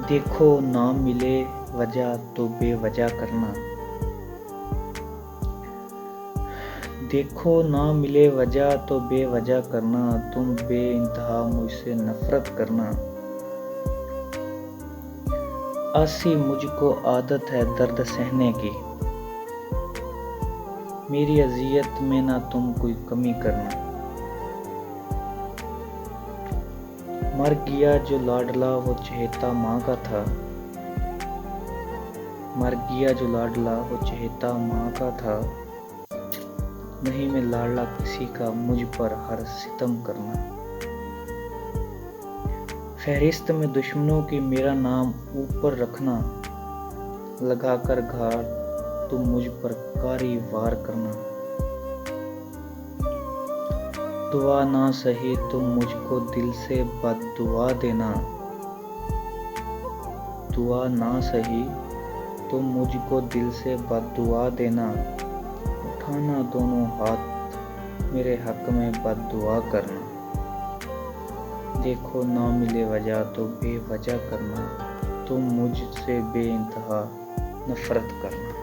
देखो ना मिले वजह तो बेवजह करना। देखो ना मिले वजह तो बेवजह करना, तुम बेइंतहा मुझसे नफरत करना। आसी मुझको आदत है दर्द सहने की, मेरी अजियत में ना तुम कोई कमी करना। मर गया जो लाडला वो चहेता माँ का था, मर गया जो लाडला वो चहेता माँ का था। नहीं मैं लाडला किसी का मुझ पर हर सितम करना। फहरिस्त में दुश्मनों की मेरा नाम ऊपर रखना, लगाकर घाट तुम मुझ पर कारी वार करना। दुआ ना सही तुम मुझको दिल से बद्दुआ देना, दुआ ना सही तुम मुझको दिल से बद्दुआ देना। उठाना दोनों हाथ मेरे हक में बद्दुआ करना। देखो ना मिले वजह तो बेवजह करना, तुम मुझसे बेइंतहा नफरत करना।